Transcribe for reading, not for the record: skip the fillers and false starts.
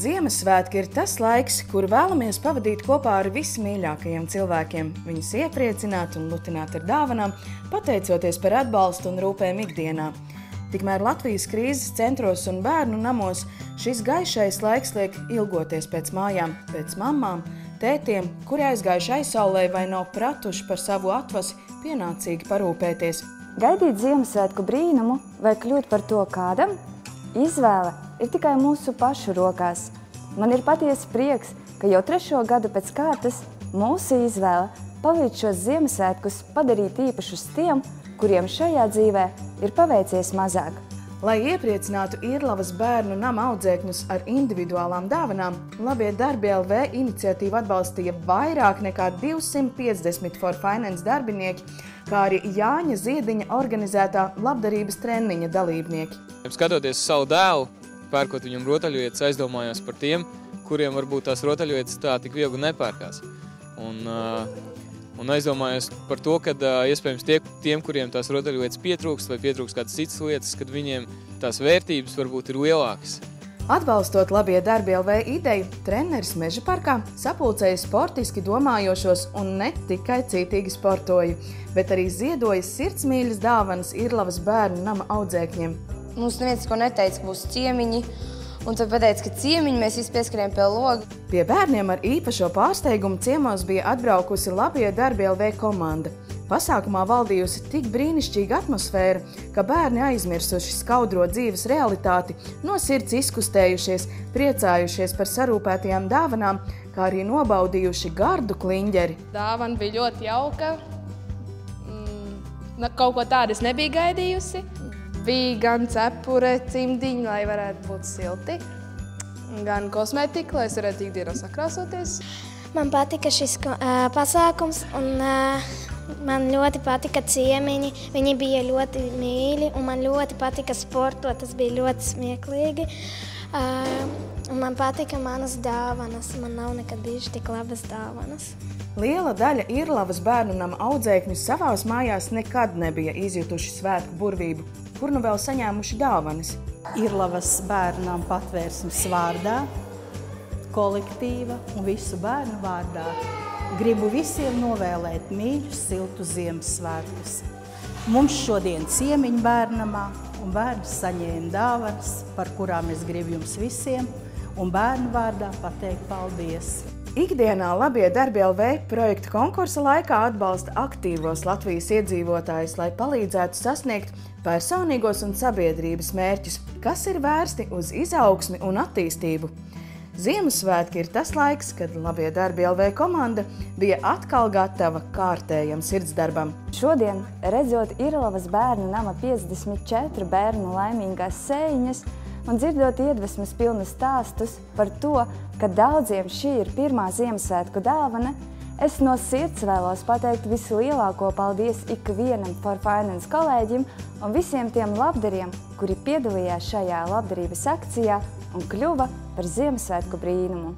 Ziemassvētki ir tas laiks, kuru vēlamies pavadīt kopā ar vismīļākajiem cilvēkiem, viņus iepriecināt un lutināt ar dāvanām, pateicoties par atbalstu un rūpēm ikdienā. Tikmēr Latvijas krīzes centros un bērnu namos šis gaišais laiks liek ilgoties pēc mājām, pēc mammām, tētiem, kuri aizgājuši aizsaulē vai nav pratuši par savu atvasi pienācīgi parūpēties. Gaidīt Ziemassvētku brīnumu vai kļūt par to kādam? Izvēle ir tikai mūsu pašu rokās. Man ir patiesi prieks, ka jau 3. gadu pēc kārtas mūsu izvēle palīdz šos Ziemassvētkus padarīt īpašus tiem, kuriem šajā dzīvē ir paveicies mazāk. Lai iepriecinātu Irlavas bērnu nama audzēkņus ar individuālām dāvanām, Labie darbi LV iniciatīvu atbalstīja vairāk nekā 250 For Finance darbinieki, kā arī Jāņa Ziediņa organizētā labdarības treniņa dalībnieki. Skatoties uz savu dēlu, pērkot viņam rotaļlietas, aizdomājos par tiem, kuriem varbūt tās rotaļlietas tā tik viegli nepērkās. Un aizdomājos par to, ka iespējams tiem, kuriem tās rotaļlietas pietrūkst vai pietrūkst kādas citas lietas, kad viņiem tās vērtības varbūt ir lielākas. Atbalstot Labie darbi LV ideju, treneris Meža parkā sapulcēja sportiski domājošos un ne tikai cītīgi sportoju, bet arī ziedoja sirdsmīļas dāvanas Irlavas bērnu nama audzēkņiem. Mums neviens ko neteica, ka būs ciemiņi, un tad pateica, ka ciemiņi mēs visi pieskarējām pie loga. Pie bērniem ar īpašo pārsteigumu ciemos bija atbraukusi Labie darbi LV komanda. Pasākumā valdījusi tik brīnišķīga atmosfēra, ka bērni aizmirsuši skaudro dzīves realitāti, no sirds izkustējušies, priecājušies par sarūpētajām dāvanām, kā arī nobaudījuši gardu kliņģeri. Dāvana bija ļoti jauka. Kaut ko tādu es nebiju gaidījusi. Bija gan cepure, cimdiņi, lai varētu būt silti, gan kosmētika, lai es varētu ikdienā sakrāsoties. Man patika šis pasākums un man ļoti patika ciemiņi. Viņi bija ļoti mīļi un man ļoti patika sportot, tas bija ļoti smieklīgi. Un man patika manas dāvanas, man nav nekad bijuši tik labas dāvanas. Liela daļa Irlavas bērnu nama audzēkņu savās mājās nekad nebija izjutuši svētku burvību, kur nu vēl saņēmuši dāvanas. Irlavas bērnam patvērsmes vārdā, kolektīva un visu bērnu vārdā gribu visiem novēlēt mīļus, siltus Ziemassvētkus. Mums šodien ciemiņi bērnamā un bērni saņēma dāvanas, par kurām es gribu jums visiem un bērnu vārdā pateikt paldies. Ikdienā Labie darbi LV projekta konkursa laikā atbalsta aktīvos Latvijas iedzīvotājus, lai palīdzētu sasniegt personīgos un sabiedrības mērķus, kas ir vērsti uz izaugsmi un attīstību. Ziemassvētki ir tas laiks, kad Labie darbi LV komanda bija atkal gatava kārtējam sirdsdarbam. Šodien, redzot Irlavas bērnu nama 54 bērnu laimīgās sējiņas un dzirdot iedvesmas pilnas stāstus par to, ka daudziem šī ir pirmā Ziemassvētku dāvana, es no sirds vēlos pateikt vislielāko paldies ikvienam For Finance kolēģim un visiem tiem labdariem, kuri piedalījās šajā labdarības akcijā un kļuva par Ziemassvētku brīnumu.